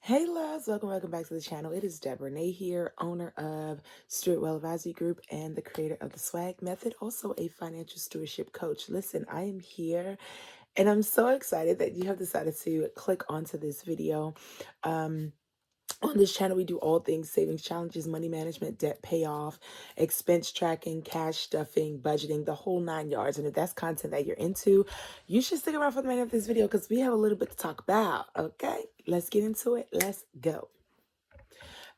Hey loves, welcome back to the channel. It is Deborah here, owner of S.W.A.G Group and the creator of the S.W.A.G Method, also a financial stewardship coach. Listen, I am here and I'm so excited that you have decided to click onto this video. On this channel, we do all things savings challenges, money management, debt payoff, expense tracking, cash stuffing, budgeting, the whole 9 yards. And if that's content that you're into, you should stick around for the end of this video because we have a little bit to talk about. Okay, let's get into it. Let's go.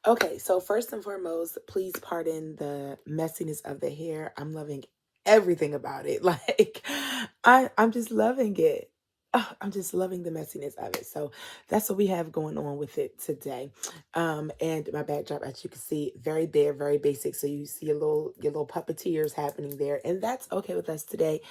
Okay, so first and foremost, please pardon the messiness of the hair. I'm loving everything about it. I'm just loving it. Oh, I'm just loving the messiness of it. So that's what we have going on with it today. And my backdrop, as you can see, very bare, very basic. So you see your little puppeteers happening there, and that's okay with us today.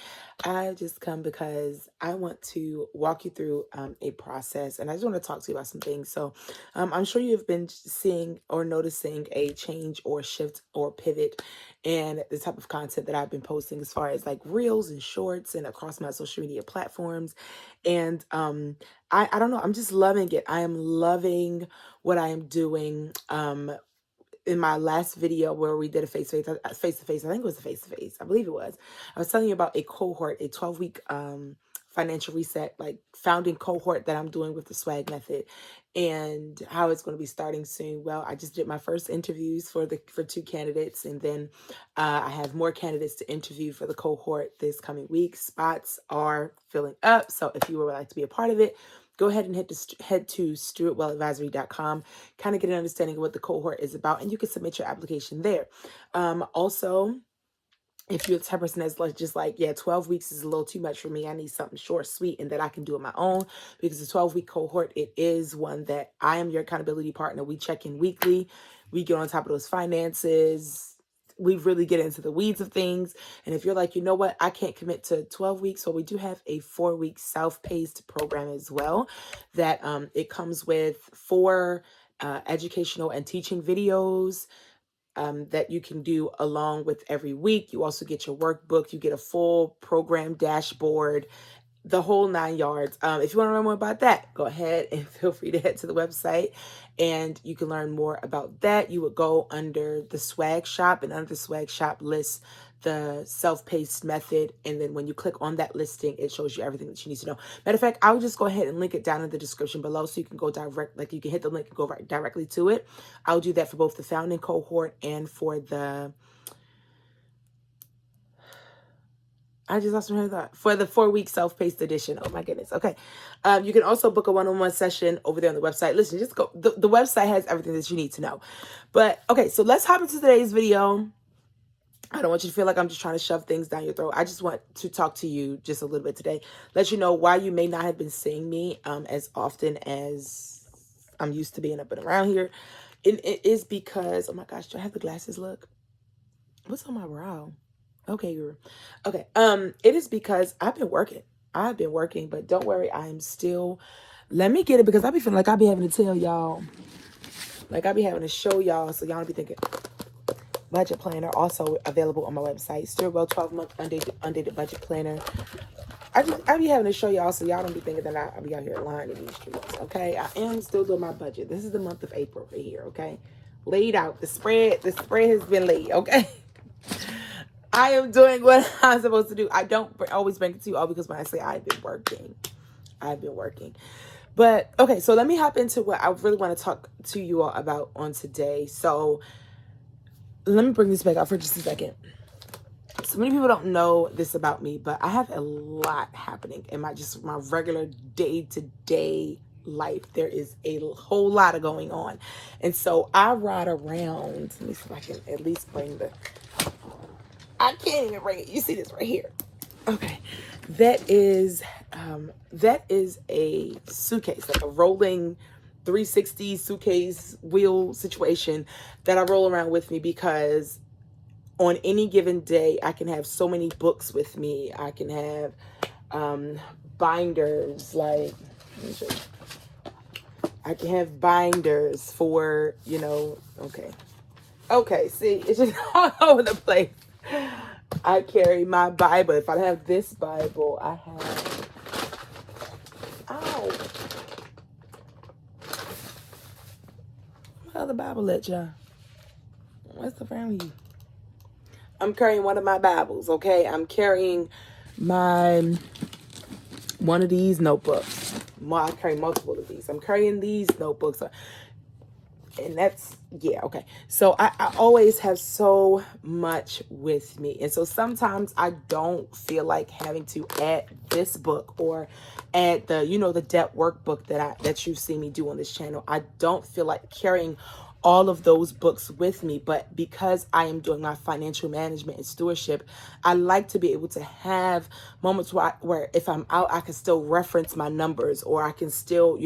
I just come because I want to walk you through a process, and I just want to talk to you about some things. So I'm sure you've been seeing or noticing a change or shift or pivot in the type of content that I've been posting as far as like reels and shorts and across my social media platforms. And I don't know, I'm just loving it. I am loving what I am doing. In my last video where we did a face-to-face, I think it was a face-to-face, I believe it was, I was telling you about a cohort, a 12-week financial reset, like founding cohort that I'm doing with the S.W.A.G Method, and how it's going to be starting soon. Well, I just did my first interviews for two candidates, and then I have more candidates to interview for the cohort this coming week. Spots are filling up, so if you would like to be a part of it, go ahead and head to StuartWellAdvisory.com, kind of get an understanding of what the cohort is about, and you can submit your application there. Also, if you're the type of person that's just like, yeah, 12 weeks is a little too much for me, I need something short, sweet, and that I can do on my own, because the 12-week cohort, it is one that I am your accountability partner. We check in weekly. We get on top of those finances. We really get into the weeds of things. And if you're like, you know what, I can't commit to 12 weeks. So we do have a 4-week self-paced program as well, that it comes with 4 educational and teaching videos that you can do along with every week. You also get your workbook. You get a full program dashboard, the whole 9 yards. If you want to learn more about that, go ahead and feel free to head to the website and you can learn more about that. You would go under the S.W.A.G shop, and under the S.W.A.G shop lists the self-paced method. And then when you click on that listing, it shows you everything that you need to know. Matter of fact, I'll just go ahead and link it down in the description below so you can go direct, like you can hit the link and go right directly to it. I'll do that for both the founding cohort and for the I just lost my train of thought. For the 4-week self-paced edition. Oh my goodness. Okay. You can also book a one-on-one session over there on the website. Listen, just go. The website has everything that you need to know. But okay, so let's hop into today's video. I don't want you to feel like I'm just trying to shove things down your throat. I just want to talk to you just a little bit today. Let you know why you may not have been seeing me as often as I'm used to being up and around here. And it is because, oh my gosh, do I have the glasses? Look. What's on my brow? Okay, girl. Okay. It is because I've been working. I've been working, but don't worry, I'm still. Let me get it, because I be feeling like I be having to tell y'all, like I be having to show y'all, so y'all be thinking. Budget planner also available on my website. Stillwell 12-month undated budget planner. I be having to show y'all, so y'all don't be thinking that I be out here lying in these streets. Okay, I am still doing my budget. This is the month of April right here. Okay, laid out the spread. The spread has been laid. Okay. I am doing what I'm supposed to do. I don't always bring it to you all, because when I say I've been working. But okay, so let me hop into what I really want to talk to you all about on today. So let me bring this back up for just a second. So many people don't know this about me, but I have a lot happening in my regular day-to-day life. There is a whole lot of going on. And so I ride around. Let me see if I can at least bring I can't even bring it. You see this right here. Okay. That is a suitcase, like a rolling 360 suitcase wheel situation that I roll around with me, because on any given day, I can have so many books with me. I can have binders, like, let me show you. I can have binders for, okay, see, it's just all over the place. I carry my Bible. If I have this Bible, I have, ow. the other Bible at, y'all? What's the front with you? I'm carrying one of my Bibles, okay? I'm carrying one of these notebooks. I carry multiple of these. I'm carrying these notebooks. And that's, yeah, okay. So I always have so much with me. And so sometimes I don't feel like having to add this book or add the debt workbook that you see me do on this channel. I don't feel like carrying all of those books with me, but because I am doing my financial management and stewardship, I like to be able to have moments where if I'm out, I can still reference my numbers, or I can still,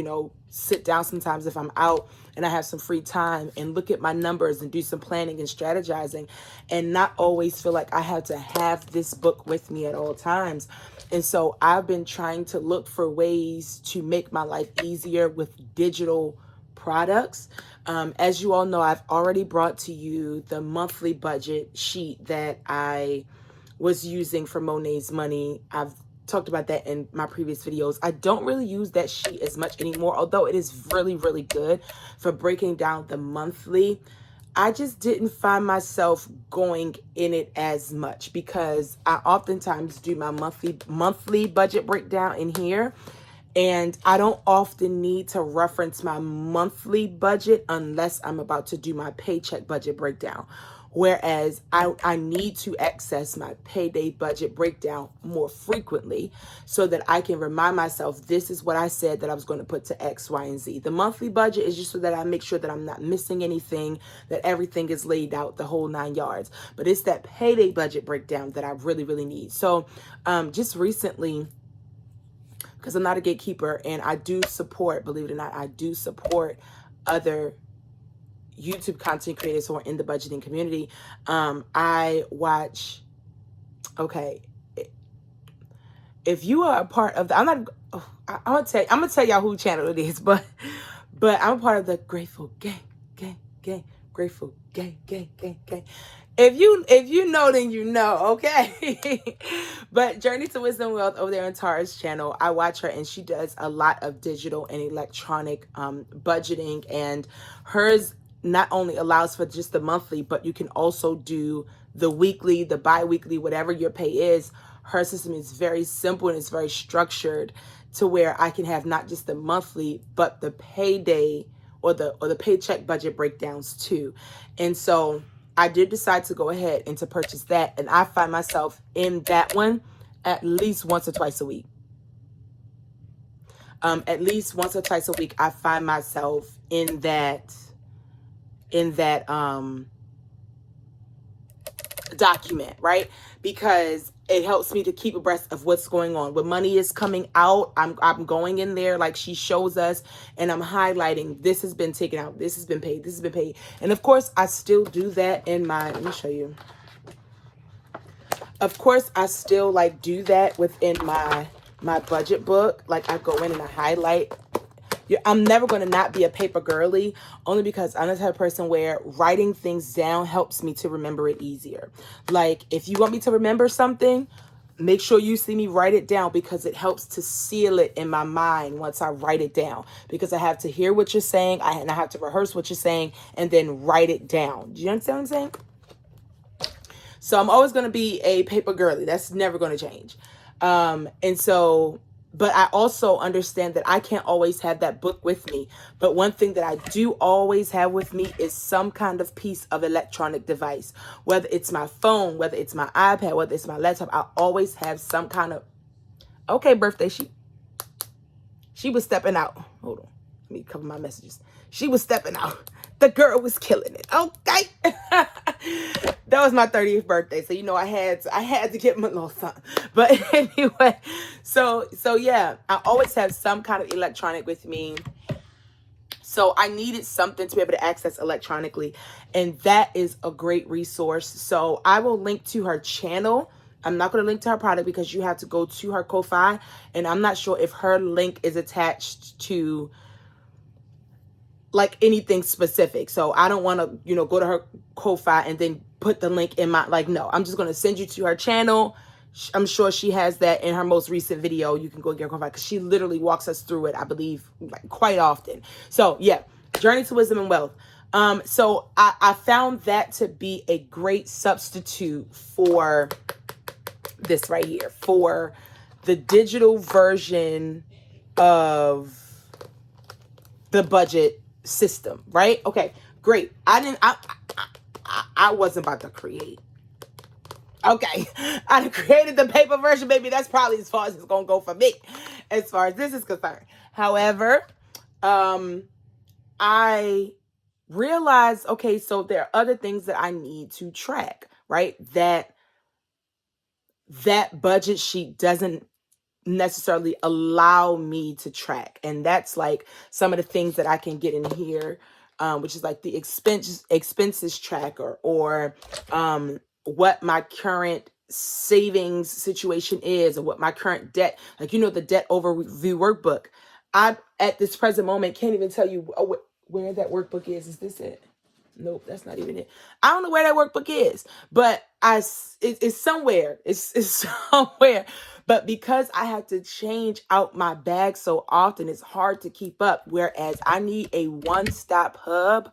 sit down sometimes if I'm out and I have some free time and look at my numbers and do some planning and strategizing, and not always feel like I have to have this book with me at all times. And so I've been trying to look for ways to make my life easier with digital products. As you all know, I've already brought to you the monthly budget sheet that I was using for Monet's Money. I've talked about that in my previous videos. I don't really use that sheet as much anymore, although it is really, really good for breaking down the monthly. I just didn't find myself going in it as much because I oftentimes do my monthly budget breakdown in here. And I don't often need to reference my monthly budget unless I'm about to do my paycheck budget breakdown. Whereas I need to access my payday budget breakdown more frequently so that I can remind myself, this is what I said that I was going to put to X, Y, and Z. The monthly budget is just so that I make sure that I'm not missing anything, that everything is laid out, the whole 9 yards. But it's that payday budget breakdown that I really, really need. So just recently, because I'm not a gatekeeper and I do support, believe it or not, I do support other YouTube content creators who are in the budgeting community. I watch, okay, if you are a part of the, I'm gonna tell y'all who channel it is, but I'm a part of the Grateful Gang, Grateful Gang. If you know, then you know, okay? But Journey to Wisdom and Wealth over there on Tara's channel, I watch her and she does a lot of digital and electronic budgeting, and hers not only allows for just the monthly, but you can also do the weekly, the bi-weekly, whatever your pay is. Her system is very simple and it's very structured to where I can have not just the monthly, but the payday or the paycheck budget breakdowns too. And so I did decide to go ahead and to purchase that. And I find myself in that one at least once or twice a week. At least once or twice a week, I find myself in that document, right? Because it helps me to keep abreast of what's going on. When money is coming out, I'm going in there like she shows us, and I'm highlighting, this has been taken out, this has been paid, this has been paid. And of course, I still do that in my, let me show you. Of course, I still do that within my budget book. Like I go in and I highlight. I'm never going to not be a paper girly, only because I'm the type of person where writing things down helps me to remember it easier. Like if you want me to remember something, make sure you see me write it down, because it helps to seal it in my mind once I write it down, because I have to hear what you're saying and I have to rehearse what you're saying and then write it down. Do you understand what I'm saying? So I'm always going to be a paper girly. That's never going to change. But I also understand that I can't always have that book with me. But one thing that I do always have with me is some kind of piece of electronic device, whether it's my phone, whether it's my iPad, whether it's my laptop. I always have some kind of, okay, birthday, she was stepping out. Hold on. Let me cover my messages. She was stepping out. The girl was killing it. Okay. That was my 30th birthday. So, I had to get my little something. But anyway, so yeah, I always have some kind of electronic with me. So I needed something to be able to access electronically. And that is a great resource. So I will link to her channel. I'm not going to link to her product because you have to go to her Ko-Fi. And I'm not sure if her link is attached to anything specific. So I don't want to, go to her Ko-Fi and then put the link in my, no, I'm just going to send you to her channel. I'm sure she has that in her most recent video. You can go get her Ko-Fi because she literally walks us through it, I believe, quite often. So yeah, Journey to Wisdom and Wealth. So I found that to be a great substitute for this right here, for the digital version of the budget system, right? Okay, great. I wasn't about to create. Okay, I created the paper version, baby. That's probably as far as it's gonna go for me, as far as this is concerned. However, I realized, okay, so there are other things that I need to track, right? That budget sheet doesn't necessarily allow me to track, and that's like some of the things that I can get in here, which is like the expenses tracker, or what my current savings situation is, or what my current debt, like, the debt overview workbook. I at this present moment can't even tell you where that workbook is. Is this it? Nope, that's not even it. I don't know where that workbook is, but it's somewhere. It's somewhere. But because I had to change out my bag so often, it's hard to keep up. Whereas I need a one-stop hub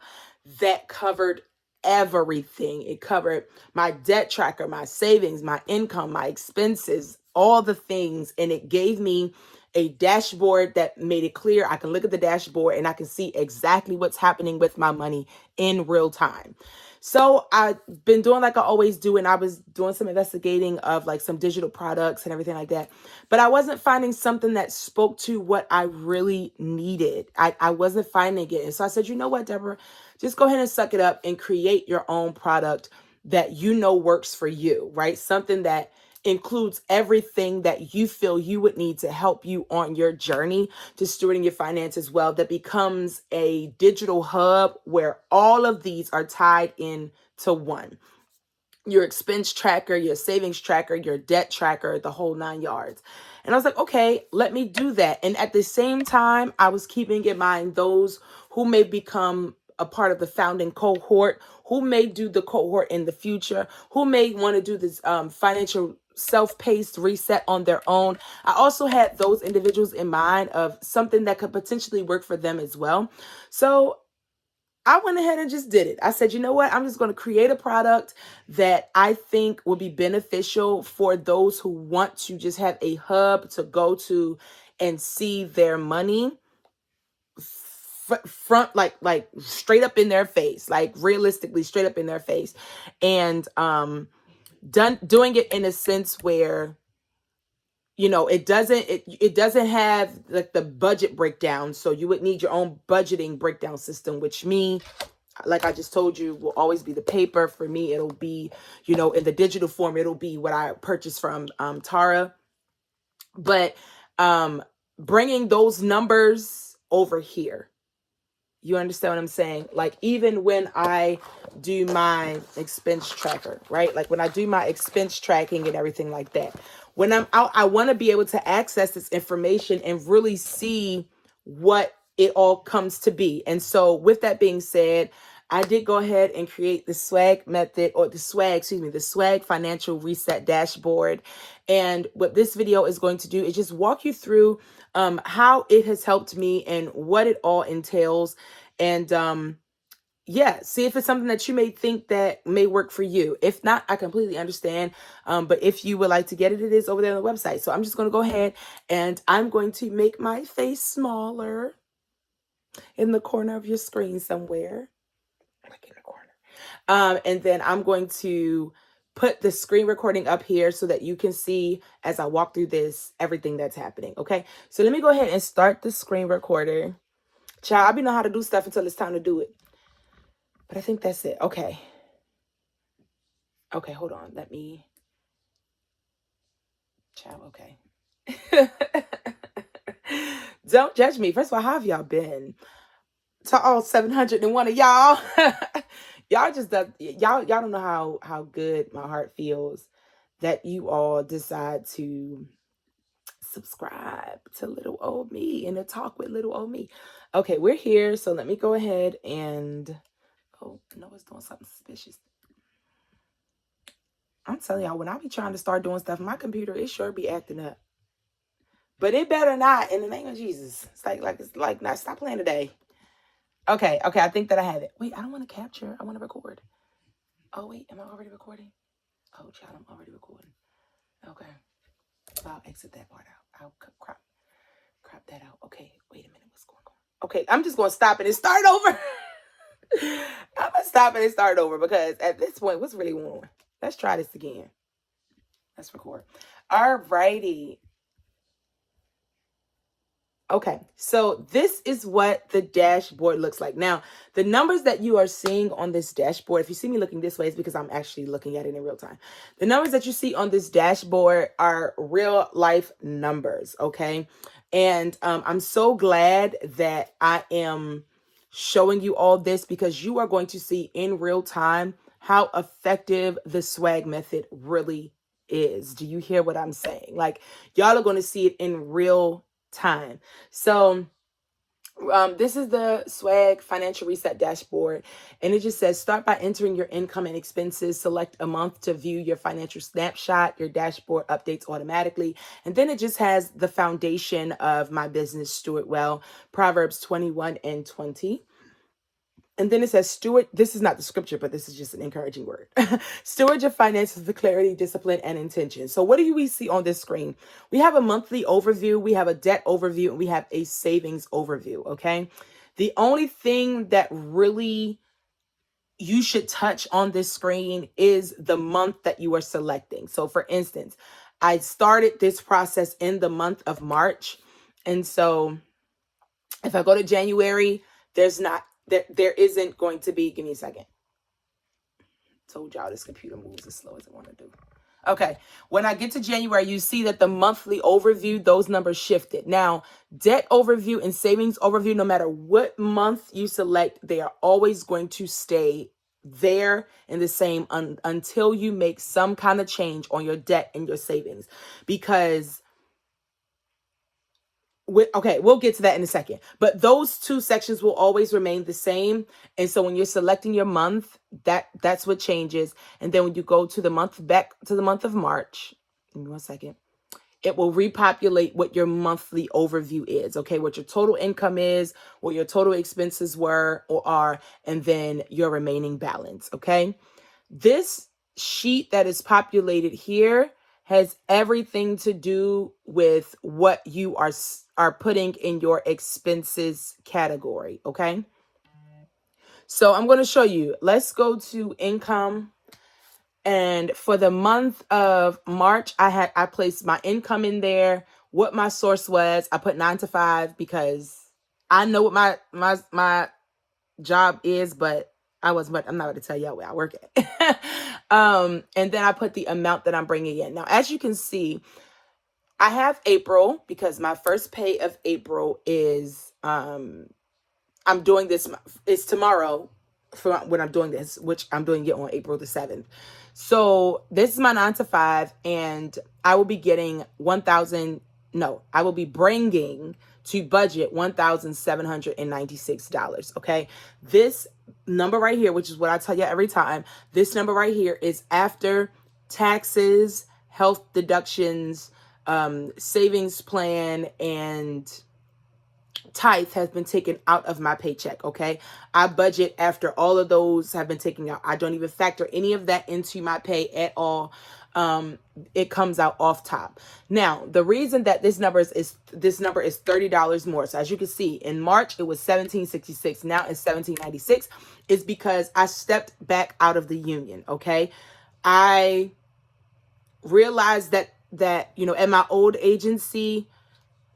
that covered everything. It covered my debt tracker, my savings, my income, my expenses, all the things. And it gave me a dashboard that made it clear. I can look at the dashboard and I can see exactly what's happening with my money in real time. So I've been doing like I always do, and I was doing some investigating of like some digital products and everything like that. But I wasn't finding something that spoke to what I really needed. I wasn't finding it. And so I said, you know what, Deborah, just go ahead and suck it up and create your own product that works for you, right? Something that includes everything that you feel you would need to help you on your journey to stewarding your finances well, that becomes a digital hub where all of these are tied in to one. Your expense tracker, your savings tracker, your debt tracker, the whole 9 yards. And I was like, okay, let me do that. And at the same time, I was keeping in mind those who may become a part of the founding cohort, who may do the cohort in the future, who may want to do this financial self-paced reset on their own. I also had those individuals in mind of something that could potentially work for them as well. So I went ahead and just did it. I said, you know what? I'm just going to create a product that I think will be beneficial for those who want to just have a hub to go to and see their money front, like straight up in their face, like realistically straight up in their face. And doing it in a sense where it doesn't have like the budget breakdown. So you would need your own budgeting breakdown system, which like I just told you, will always be the paper. For me, it'll be, in the digital form, it'll be what I purchased from Tara. But bringing those numbers over here, you understand what I'm saying? Like, even when I do my expense tracker, right? Like when I do my expense tracking and everything like that, when I'm out, I want to be able to access this information and really see what it all comes to be. And so with that being said, I did go ahead and create the S.W.A.G method, or the S.W.A.G financial reset dashboard. And what this video is going to do is just walk you through how it has helped me and what it all entails. And yeah, see if it's something that you may think that may work for you. If not, I completely understand. But if you would like to get it, it is over there on the website. So I'm just going to go ahead and I'm going to make my face smaller in the corner of your screen somewhere. Like in the corner. And then I'm going to put the screen recording up here so that you can see as I walk through this, everything that's happening. Okay, so let me go ahead and start the screen recorder. Child, I be know how to do stuff until it's time to do it. But I think that's it. Okay. Okay, hold on. Let me. Child, okay. Don't judge me. First of all, how have y'all been? To all 701 of y'all. Y'all just y'all don't know how good my heart feels that you all decide to subscribe to little old me and to talk with little old me. Okay, we're here, so let me go ahead and Noah's doing something suspicious. I'm telling y'all, when I be trying to start doing stuff, my computer, it sure be acting up. But it better not, in the name of Jesus. It's like, not stop playing today. Okay, I think that I have it. Wait, I don't want to capture. I want to record. Oh, wait, am I already recording? Oh, child, I'm already recording. Okay. So I'll exit that part out. I'll crop that out. Okay, wait a minute. What's going on? Okay, I'm just going to stop it and start over. I'm going to stop it and start over because at this point, what's really going on? Let's try this again. Let's record. All righty. Okay, so this is what the dashboard looks like. Now, the numbers that you are seeing on this dashboard, if you see me looking this way, it's because I'm actually looking at it in real time. The numbers that you see on this dashboard are real life numbers, okay? And I'm so glad that I am showing you all this because you are going to see in real time how effective the S.W.A.G method really is. Do you hear what I'm saying? Like, y'all are going to see it in real time. So this is the S.W.A.G financial reset dashboard, and it just says start by entering your income and expenses, select a month to view your financial snapshot, your dashboard updates automatically, and then it just has the foundation of my business, Steward Well, Proverbs 21 and 20. And then it says, steward, this is not the scripture, but this is just an encouraging word. Steward your finances with clarity, discipline, and intention. So what do we see on this screen? We have a monthly overview, we have a debt overview, and we have a savings overview, okay? The only thing that really you should touch on this screen is the month that you are selecting. So for instance, I started this process in the month of March. And so if I go to January, there isn't going to be, give me a second. Told y'all this computer moves as slow as it want to do. Okay, when I get to January, you see that the monthly overview, those numbers shifted. Now, debt overview and savings overview, no matter what month you select, they are always going to stay there in the same until you make some kind of change on your debt and your savings. Because okay, we'll get to that in a second. But those two sections will always remain the same. And so when you're selecting your month, that's what changes. And then when you go to the month, back to the month of March, give me one second, it will repopulate what your monthly overview is. Okay, what your total income is, what your total expenses were or are, and then your remaining balance. Okay, this sheet that is populated here has everything to do with what you are putting in your expenses category, okay? So I'm going to show you. Let's go to income. And for the month of March, I placed my income in there, what my source was. I put 9 to 5 because I know what my job is, but I'm not going to tell y'all where I work at. And then I put the amount that I'm bringing in. Now, as you can see, I have April because my first pay of April is, I'm doing this, it's tomorrow for when I'm doing this, which I'm doing it on April the 7th. So this is my 9 to 5, and I will be getting I will be bringing to budget $1,796. Okay. This number right here, which is what I tell you every time, this number right here is after taxes, health deductions, savings plan, and tithe has been taken out of my paycheck. Okay. I budget after all of those have been taken out. I don't even factor any of that into my pay at all. It comes out off top. Now, the reason that this number is $30 more. So as you can see, in March, it was $1,766. Now it's $1,796 is because I stepped back out of the union. Okay. I realized that, at my old agency,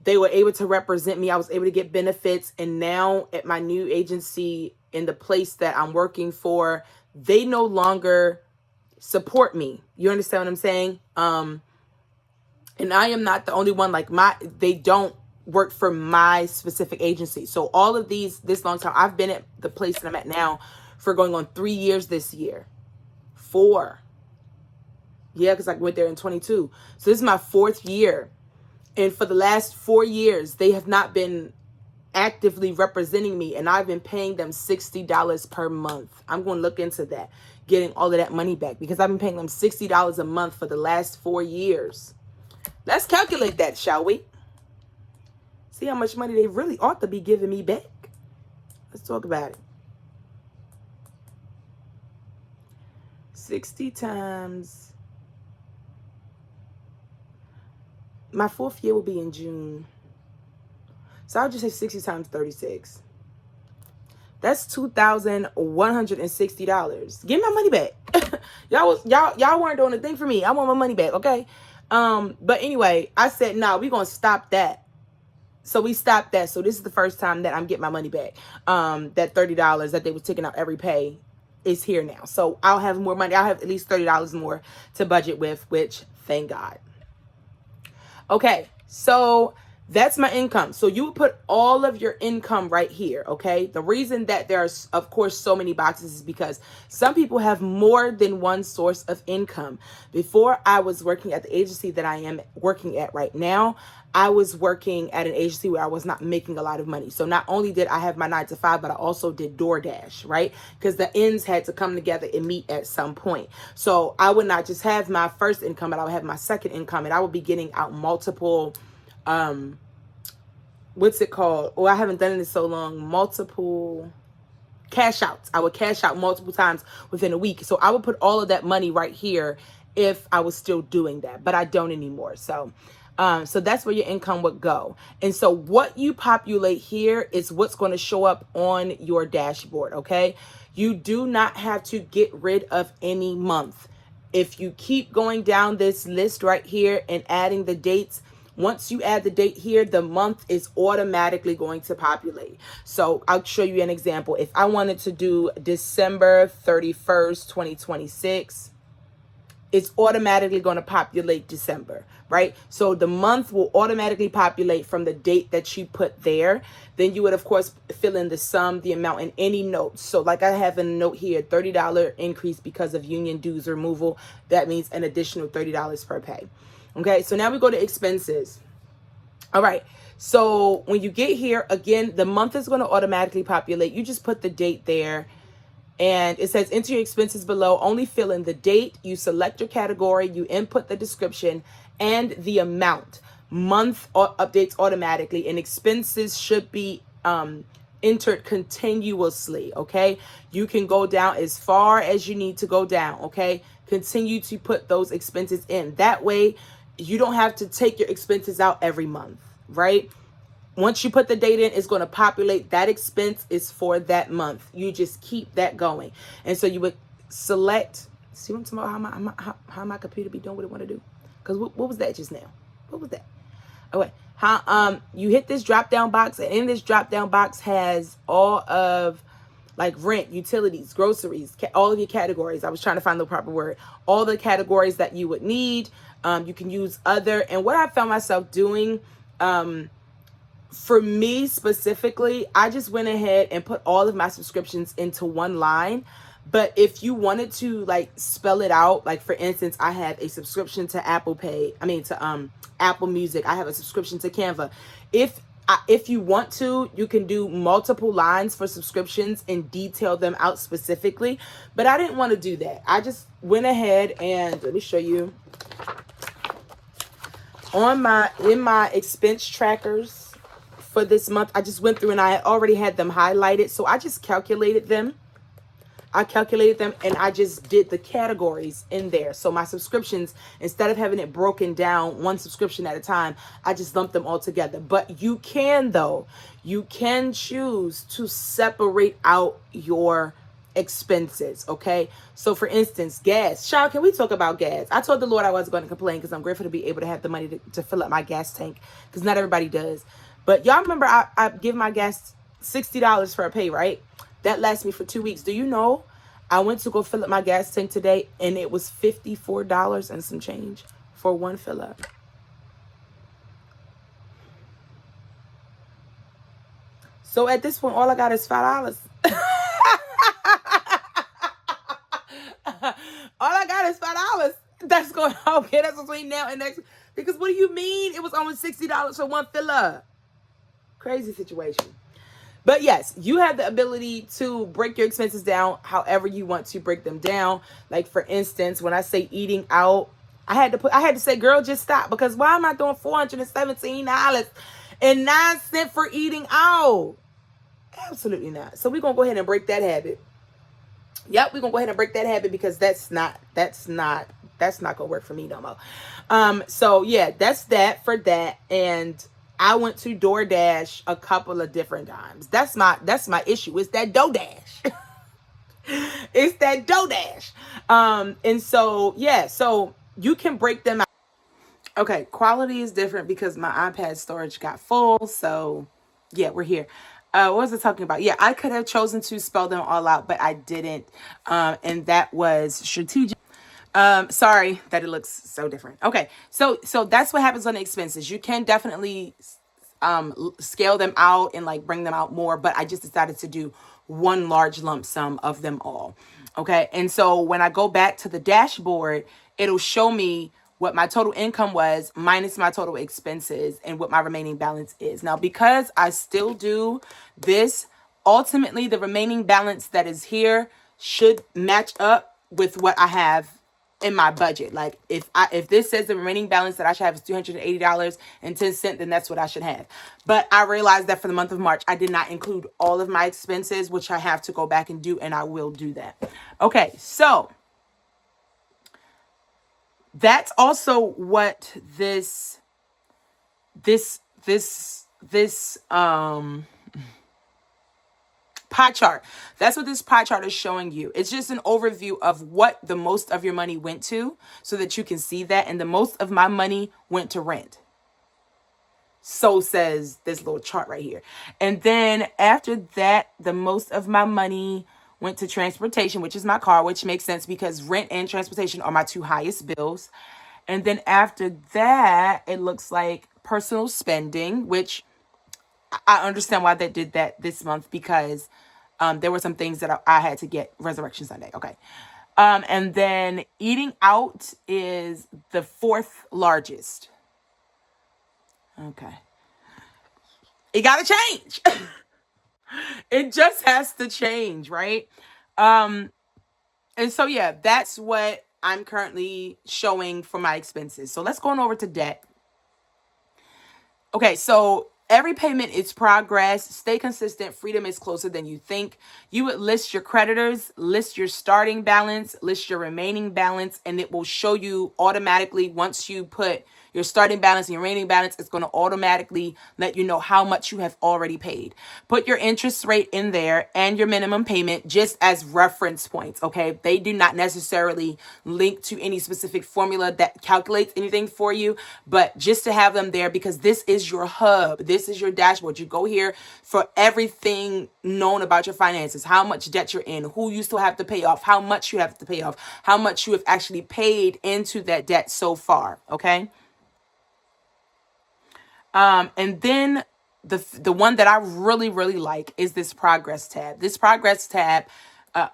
they were able to represent me. I was able to get benefits. And now at my new agency, in the place that I'm working for, they no longer support me. You understand what I'm saying? And I am not the only one. They don't work for my specific agency. So all of this long time, I've been at the place that I'm at now for going on 3 years this year. 4. Yeah, because I went there in 22. So this is my 4th year. And for the last 4 years, they have not been actively representing me. And I've been paying them $60 per month. I'm going to look into that, getting all of that money back, because I've been paying them $60 a month for the last 4 years. Let's calculate that, shall we? See how much money they really ought to be giving me back. Let's talk about it. 60 times, my 4th year will be in June. So I'll just say 60 times 36. That's $2,160. Give me my money back. y'all weren't doing a thing for me. I want my money back, okay? But anyway, I said, no, we're gonna stop that. So we stopped that. So this is the first time that I'm getting my money back. That $30 that they was taking out every pay is here now. So I'll have more money. I'll have at least $30 more to budget with, which thank God. Okay, so that's my income. So you would put all of your income right here, okay? The reason that there's, of course, so many boxes is because some people have more than one source of income. Before I was working at the agency that I am working at right now, I was working at an agency where I was not making a lot of money. So not only did I have my 9 to 5, but I also did DoorDash, right? Because the ends had to come together and meet at some point. So I would not just have my first income, but I would have my second income, and I would be getting out multiple, what's it called? Oh, I haven't done it in so long. Multiple cash outs. I would cash out multiple times within a week. So I would put all of that money right here if I was still doing that, but I don't anymore. So that's where your income would go. And so what you populate here is what's going to show up on your dashboard. Okay. You do not have to get rid of any month. If you keep going down this list right here and adding the dates, once you add the date here, the month is automatically going to populate. So I'll show you an example. If I wanted to do December 31st, 2026, it's automatically going to populate December, right? So the month will automatically populate from the date that you put there. Then you would, of course, fill in the sum, the amount, and any notes. So like I have a note here, $30 increase because of union dues removal. That means an additional $30 per pay. Okay, so now we go to expenses. All right, so when you get here, again, the month is going to automatically populate. You just put the date there. And it says enter your expenses below. Only fill in the date. You select your category. You input the description and the amount. Month updates automatically, and expenses should be entered continuously. Okay, you can go down as far as you need to go down. Okay, continue to put those expenses in. That way, you don't have to take your expenses out every month, right? Once you put the date in, it's going to populate. That expense is for that month. You just keep that going. And so you would select, see what I'm talking about, how my computer be doing what it want to do. Because what was that just now? What was that? Okay. You hit this drop down box, and in this drop down box has all of like rent, utilities, groceries, all of your categories. I was trying to find the proper word. All the categories that you would need. You can use other. And what I found myself doing, for me specifically, I just went ahead and put all of my subscriptions into one line. But if you wanted to like spell it out, like for instance, I have a subscription to Apple Music. I have a subscription to Canva. If you want to, you can do multiple lines for subscriptions and detail them out specifically. But I didn't want to do that. I just went ahead and let me show you in my expense trackers. For this month, I just went through and I already had them highlighted. So I just calculated them. And I just did the categories in there. So my subscriptions, instead of having it broken down one subscription at a time, I just lumped them all together. But you can, though, you can choose to separate out your expenses. Okay. So for instance, gas. Child, can we talk about gas? I told the Lord I wasn't going to complain because I'm grateful to be able to have the money to fill up my gas tank, because not everybody does. But y'all remember I give my gas $60 for a pay, right? That lasts me for 2 weeks. Do you know I went to go fill up my gas tank today and it was $54 and some change for one fill up. So at this point, all I got is $5. All I got is $5. That's going to okay. That's between now and next. Because what do you mean? It was only $60 for one fill up. Crazy situation. But yes, you have the ability to break your expenses down however you want to break them down. Like for instance, when I say eating out, I had to say, girl, just stop, because why am I doing $417.09 for eating out? Absolutely not. So we're gonna go ahead and break that habit. Yep, we're gonna go ahead and break that habit because that's not gonna work for me no more. So yeah, that's that for that. And I went to DoorDash a couple of different times. That's my issue. It's that DoorDash. It's that DoorDash. And so yeah, so you can break them out. Okay, quality is different because my iPad storage got full. So yeah, we're here. What was I talking about? Yeah, I could have chosen to spell them all out, but I didn't. And that was strategic. Sorry that it looks so different. Okay, so that's what happens on the expenses. You can definitely scale them out and like bring them out more, but I just decided to do one large lump sum of them all. Okay, and so when I go back to the dashboard, it'll show me what my total income was minus my total expenses and what my remaining balance is. Now, because I still do this, ultimately the remaining balance that is here should match up with what I have in my budget. Like if this says the remaining balance that I should have is $280.10, then that's what I should have. But I realized that for the month of March, I did not include all of my expenses, which I have to go back and do, and I will do that. Okay, so that's also what this pie chart. That's what this pie chart is showing you. It's just an overview of what the most of your money went to so that you can see that. And the most of my money went to rent. So says this little chart right here. And then after that, the most of my money went to transportation, which is my car, which makes sense because rent and transportation are my two highest bills. And then after that, it looks like personal spending, which I understand why they did that this month because there were some things that I had to get Resurrection Sunday. Okay. And then eating out is the fourth largest. Okay. It got to change. It just has to change, right? And so, yeah, that's what I'm currently showing for my expenses. So let's go on over to debt. Okay, so every payment is progress. Stay consistent. Freedom is closer than you think. You would list your creditors, list your starting balance, list your remaining balance, and it will show you automatically once you put your starting balance and your remaining balance, it's going to automatically let you know how much you have already paid. Put your interest rate in there and your minimum payment just as reference points, okay? They do not necessarily link to any specific formula that calculates anything for you, but just to have them there because this is your hub. This is your dashboard. You go here for everything known about your finances, how much debt you're in, who you still have to pay off, how much you have to pay off, how much you have actually paid into that debt so far, okay? And then the one that I really, really like is this progress tab. This progress tab,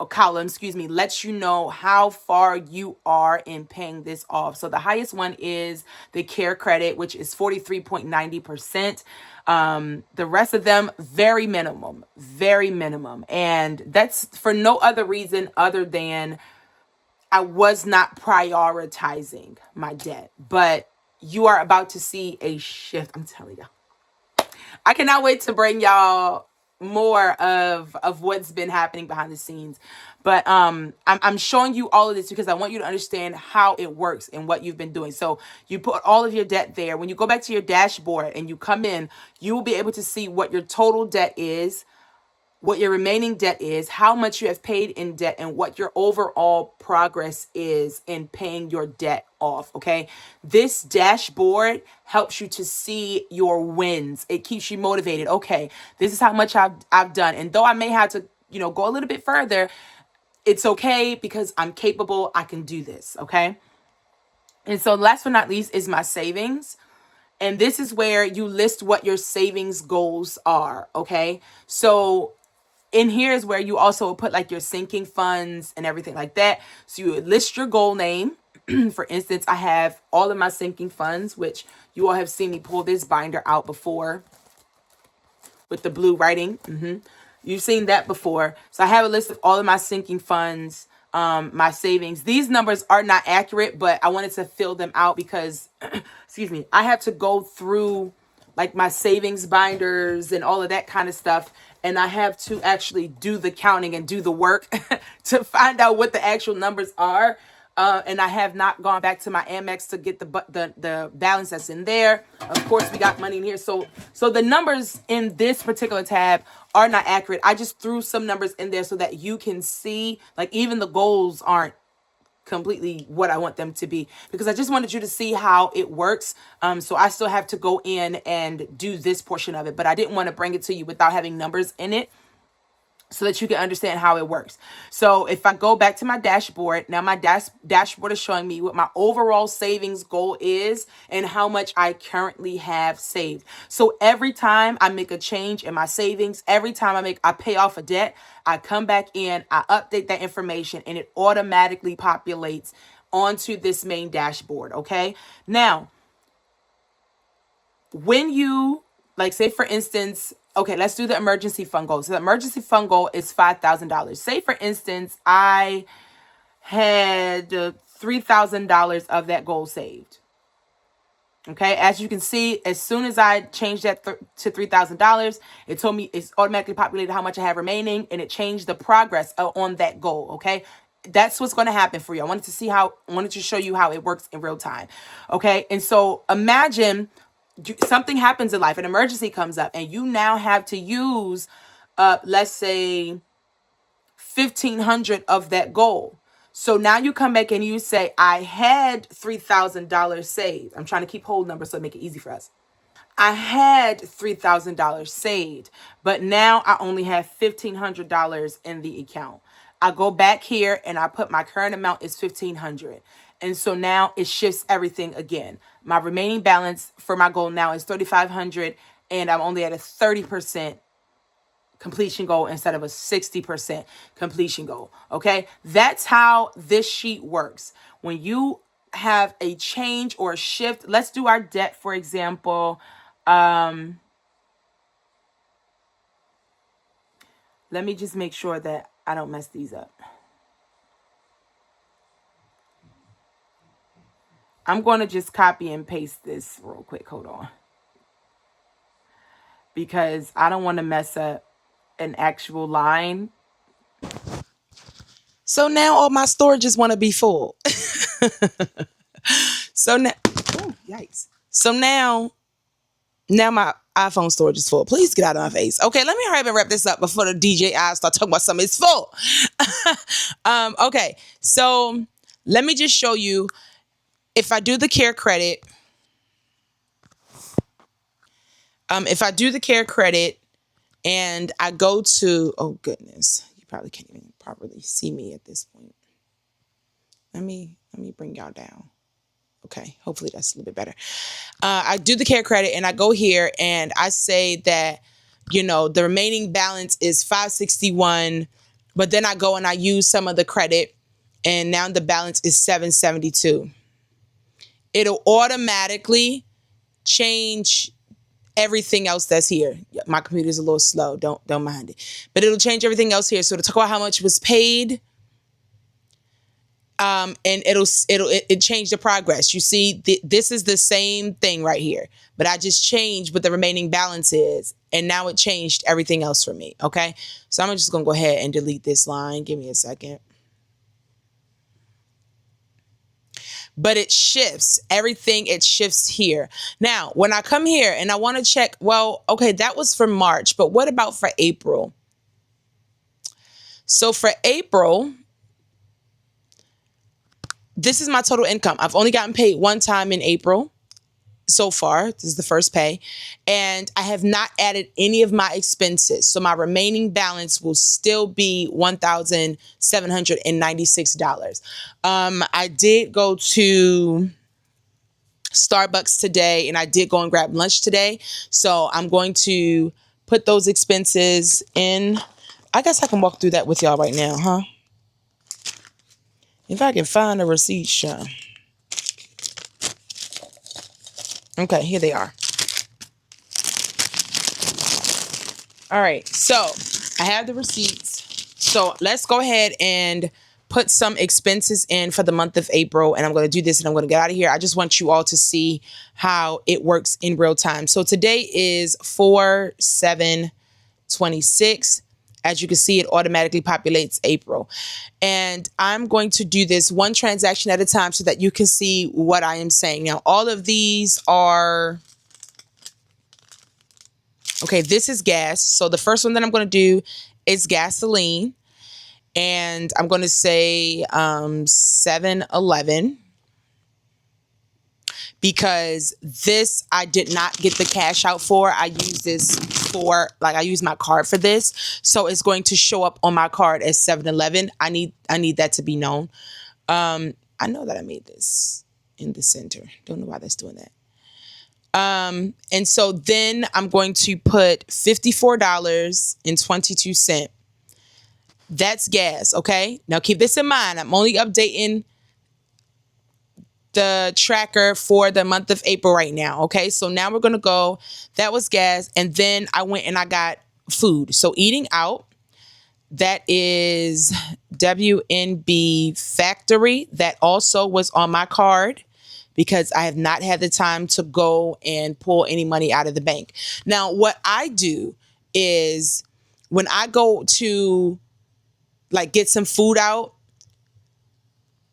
column, excuse me, lets you know how far you are in paying this off. So the highest one is the care credit, which is 43.90%. The rest of them, very minimum, very minimum. And that's for no other reason other than I was not prioritizing my debt, but you are about to see a shift. I'm telling you. I cannot wait to bring y'all more of what's been happening behind the scenes. But I'm showing you all of this because I want you to understand how it works and what you've been doing. So you put all of your debt there. When you go back to your dashboard and you come in, you will be able to see what your total debt is, what your remaining debt is, how much you have paid in debt, and what your overall progress is in paying your debt off, okay? This dashboard helps you to see your wins. It keeps you motivated. Okay, this is how much I've done. And though I may have to, go a little bit further, it's okay because I'm capable. I can do this, okay? And so last but not least is my savings. And this is where you list what your savings goals are, okay? So in here is where you also put like your sinking funds and everything like that. So you would list your goal name. For instance, I have all of my sinking funds, which you all have seen me pull this binder out before with the blue writing. You've seen that before. So I have a list of all of my sinking funds, my savings. These numbers are not accurate, but I wanted to fill them out because, excuse me, I have to go through like my savings binders and all of that kind of stuff and I have to actually do the counting and do the work to find out what the actual numbers are. And I have not gone back to my Amex to get the balance that's in there. Of course, we got money in here. So the numbers in this particular tab are not accurate. I just threw some numbers in there so that you can see, like, even the goals aren't completely what I want them to be, because I just wanted you to see how it works. So I still have to go in and do this portion of it, but I didn't want to bring it to you without having numbers in it, so that you can understand how it works. So if I go back to my dashboard, now my dashboard is showing me what my overall savings goal is and how much I currently have saved. So every time I make a change in my savings, every time I pay off a debt, I come back in, I update that information, and it automatically populates onto this main dashboard. Okay. Now, when you, like, say for instance, okay, let's do the emergency fund goal. So the emergency fund goal is $5,000. Say for instance, I had $3,000 of that goal saved. Okay, as you can see, as soon as I changed that to $3,000, it told me, it's automatically populated how much I have remaining, and it changed the progress on that goal. Okay, that's what's going to happen for you. I wanted to show you how it works in real time. Okay, and so imagine something happens in life, an emergency comes up, and you now have to use, let's say, 1,500 of that goal. So now you come back and you say, I had $3,000 saved. I'm trying to keep whole numbers so make it easy for us. I had $3,000 saved, but now I only have $1,500 in the account. I go back here and I put my current amount is $1,500. And so now it shifts everything again. My remaining balance for my goal now is $3,500, and I'm only at a 30% completion goal instead of a 60% completion goal. Okay, that's how this sheet works. When you have a change or a shift, let's do our debt, for example. Let me just make sure that I don't mess these up. I'm going to just copy and paste this real quick. Hold on. Because I don't want to mess up an actual line. So now all my storages want to be full. So now, oh, yikes. So now my iPhone storage is full. Please get out of my face. Okay, let me hurry up and wrap this up before the DJI start talking about something. It's full. Okay, so let me just show you. If I do the care credit, and I go to, oh goodness, you probably can't even properly see me at this point. Let me bring y'all down. Okay, hopefully that's a little bit better. I do the care credit and I go here and I say that, the remaining balance is $561, but then I go and I use some of the credit and now the balance is $772. It'll automatically change everything else that's here. My computer's a little slow. Don't mind it. But it'll change everything else here. So it'll talk about how much was paid. And it changed the progress. You see, this is the same thing right here, but I just changed what the remaining balance is. And now it changed everything else for me. Okay. So I'm just going to go ahead and delete this line. Give me a second. But it shifts everything. It shifts here. Now, when I come here and I want to check, well, okay, that was for March, but what about for April? So for April, this is my total income. I've only gotten paid one time in April so far. This is the first pay. And I have not added any of my expenses. So my remaining balance will still be $1,796. I did go to Starbucks today and I did go and grab lunch today. So I'm going to put those expenses in. I guess I can walk through that with y'all right now, huh? If I can find a receipt, sure. Okay, here they are. All right, so I have the receipts. So let's go ahead and put some expenses in for the month of April. And I'm going to do this and I'm going to get out of here. I just want you all to see how it works in real time. So today is 4/7/2023. 26. As you can see, it automatically populates April. And I'm going to do this one transaction at a time so that you can see what I am saying. Now, all of these are, okay, this is gas. So the first one that I'm going to do is gasoline. And I'm going to say 7-Eleven, because this I did not get the cash out for. I use this for, like, I use my card for this. So it's going to show up on my card as 7-Eleven. I need that to be known. I know that I made this in the center. Don't know why that's doing that. And so then I'm going to put $54.22. That's gas, okay? Now keep this in mind. I'm only updating the tracker for the month of April right now, okay? So now we're gonna go, that was gas, and then I went and I got food. So eating out, that is WNB Factory. That also was on my card because I have not had the time to go and pull any money out of the bank. Now, what I do is when I go to like get some food out,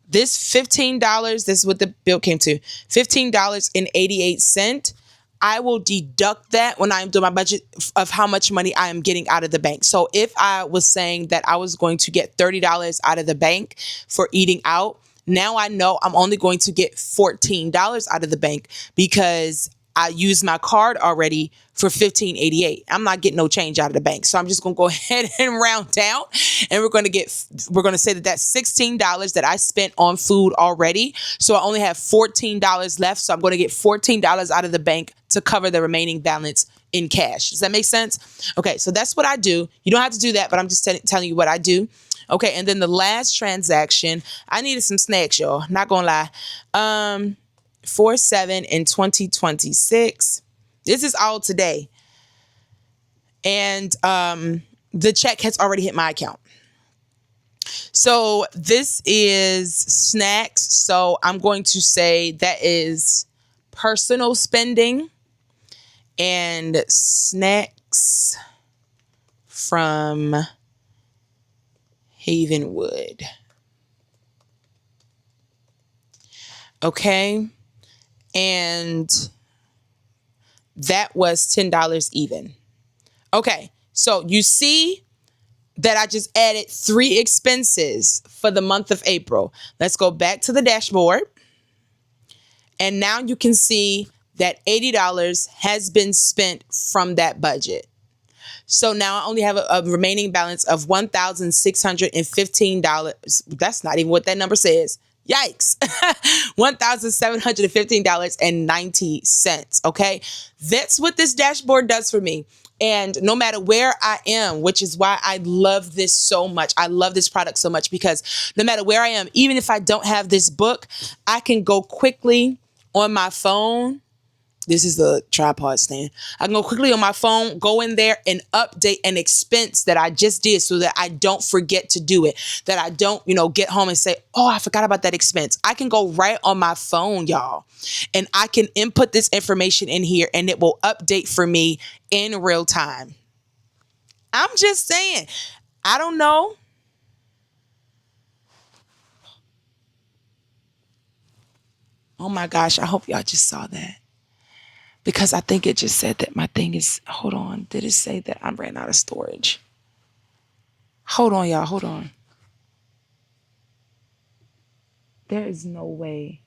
this $15, this is what the bill came to, $15.88. I will deduct that when I'm doing my budget of how much money I am getting out of the bank. So if I was saying that I was going to get $30 out of the bank for eating out, now I know I'm only going to get $14 out of the bank because I used my card already for $15.88. I'm not getting no change out of the bank. So I'm just going to go ahead and round down, and we're going to say that that's $16 that I spent on food already. So I only have $14 left. So I'm going to get $14 out of the bank to cover the remaining balance in cash. Does that make sense? Okay, so that's what I do. You don't have to do that, but I'm just telling you what I do. Okay, and then the last transaction, I needed some snacks, y'all. Not gonna lie. 4/7 in 2026. This is all today. And the check has already hit my account. So this is snacks. So I'm going to say that is personal spending and snacks from Havenwood. Okay. And that was $10 even. Okay. So you see that I just added 3 expenses for the month of April. Let's go back to the dashboard. And now you can see that $80 has been spent from that budget. So now I only have a remaining balance of $1,615. That's not even what that number says. Yikes. $1,715.90. Okay. That's what this dashboard does for me. And no matter where I am, which is why I love this so much. I love this product so much because no matter where I am, even if I don't have this book, I can go quickly on my phone. This is the tripod stand. I can go quickly on my phone, go in there and update an expense that I just did so that I don't forget to do it, that I don't, get home and say, oh, I forgot about that expense. I can go right on my phone, y'all, and I can input this information in here and it will update for me in real time. I'm just saying, I don't know. Oh my gosh, I hope y'all just saw that. Because I think it just said that my thing is, hold on. Did it say that I ran out of storage? Hold on, y'all. Hold on. There is no way.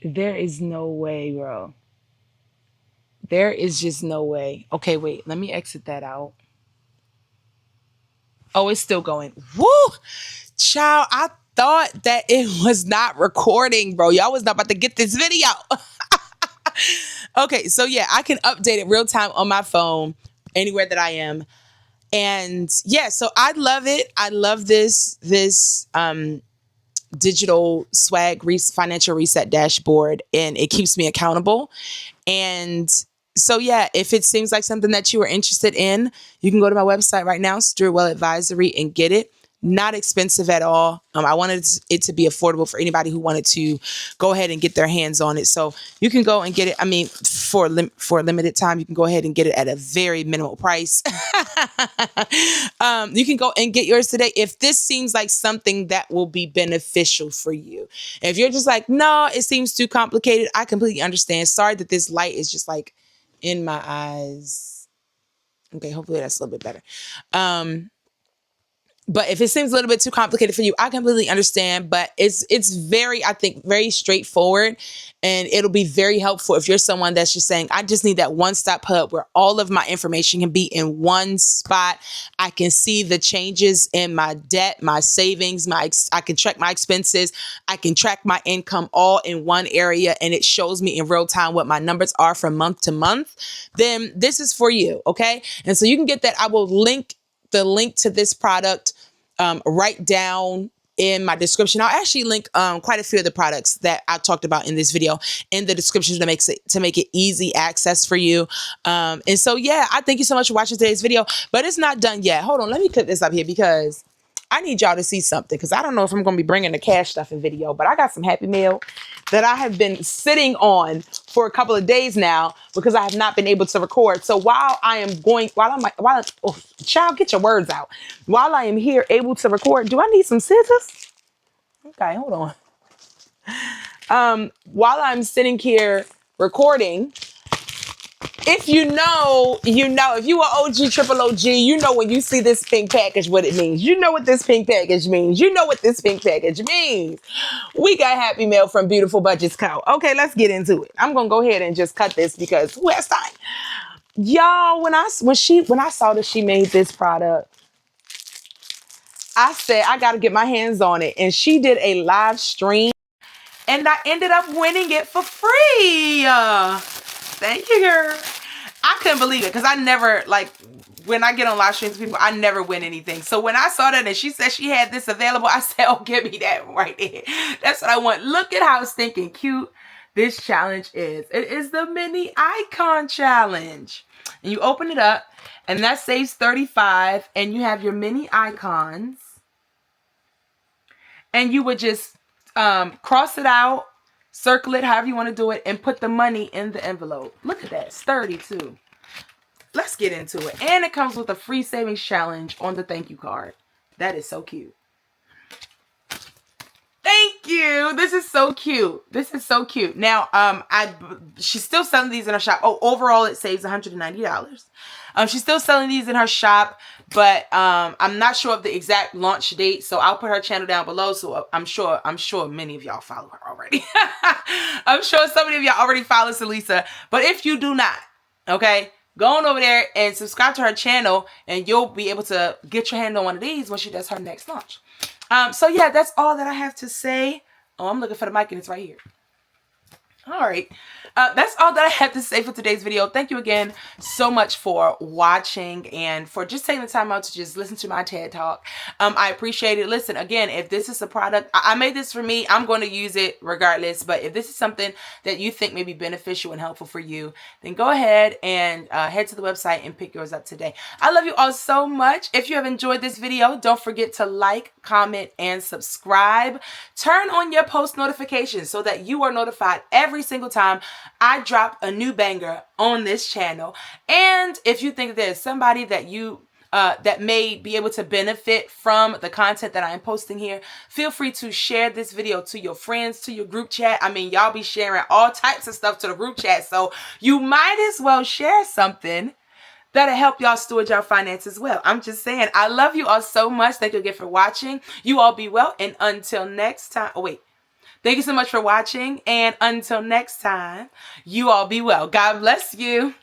There is no way, bro. There is just no way. Okay, wait. Let me exit that out. Oh, it's still going. Woo! Child, I thought that it was not recording, bro. Y'all was not about to get this video. Okay, so yeah, I can update it real time on my phone anywhere that I am. And yeah, so I love it. I love this digital swag financial reset dashboard, and it keeps me accountable. And so yeah, if it seems like something that you are interested in, you can go to my website right now, S.W.A.G Advisory, and get it. Not expensive at all. I wanted it to be affordable for anybody who wanted to go ahead and get their hands on it. So you can go and get it. I mean, for a limited time, you can go ahead and get it at a very minimal price. You can go and get yours today if this seems like something that will be beneficial for you. If you're just like, no, it seems too complicated, I completely understand. Sorry that this light is just like in my eyes. Okay, hopefully that's a little bit better. But if it seems a little bit too complicated for you, I completely understand. But it's very, I think, very straightforward. And it'll be very helpful if you're someone that's just saying, I just need that one-stop hub where all of my information can be in one spot. I can see the changes in my debt, my savings, I can track my expenses. I can track my income all in one area. And it shows me in real time what my numbers are from month to month. Then this is for you. Okay. And so you can get that. I will link the link to this product right down in my description. I'll actually link quite a few of the products that I talked about in this video in the description to make it easy access for you. And so, yeah, I thank you so much for watching today's video, but it's not done yet. Hold on, let me clip this up here because I need y'all to see something, because I don't know if I'm going to be bringing the cash stuffing video, but I got some Happy Meal that I have been sitting on for a couple of days now because I have not been able to record. So child, get your words out. While I am here able to record, do I need some scissors? Okay, hold on. While I'm sitting here recording, if you know, you know. If you are OG, triple OG, you know when you see this pink package, what it means. You know what this pink package means. You know what this pink package means. We got Happy Mail from Beautiful Budgets Co. Okay, let's get into it. I'm gonna go ahead and just cut this because who has time? Y'all, when I saw that she made this product, I said I gotta get my hands on it. And she did a live stream and I ended up winning it for free. Thank you, girl. I couldn't believe it because I never, like, when I get on live streams with people, I never win anything. So when I saw that and she said she had this available, I said, oh, give me that right there. That's what I want. Look at how stinking cute this challenge is. It is the mini icon challenge. And you open it up and that saves 35 and you have your mini icons. And you would just cross it out, circle it, however you want to do it, and put the money in the envelope. Look at that, sturdy too. Let's get into it. And it comes with a free savings challenge on the thank you card. That is so cute. Thank you. This is so cute. This is so cute. Now, she's still selling these in her shop. Oh, overall it saves $190. She's still selling these in her shop, but I'm not sure of the exact launch date. So I'll put her channel down below. So I'm sure many of y'all follow her already. I'm sure so many of y'all already follow Salisa. But if you do not, okay, go on over there and subscribe to her channel, and you'll be able to get your hand on one of these when she does her next launch. So yeah, that's all that I have to say. Oh, I'm looking for the mic and it's right here. All right. That's all that I have to say for today's video. Thank you again so much for watching and for just taking the time out to just listen to my TED Talk. I appreciate it. Listen, again, if this is a product, I made this for me, I'm going to use it regardless. But if this is something that you think may be beneficial and helpful for you, then go ahead and head to the website and pick yours up today. I love you all so much. If you have enjoyed this video, don't forget to like, comment, and subscribe. Turn on your post notifications so that you are notified every single time I drop a new banger on this channel. And if you think there's somebody that you that may be able to benefit from the content that I am posting here, feel free to share this video to your friends, to your group chat. I mean, y'all be sharing all types of stuff to the group chat, so you might as well share something that'll help y'all steward your finances as well. I'm just saying, I love you all so much. Thank you again for watching. You all be well, and until next time, thank you so much for watching, and until next time, you all be well. God bless you.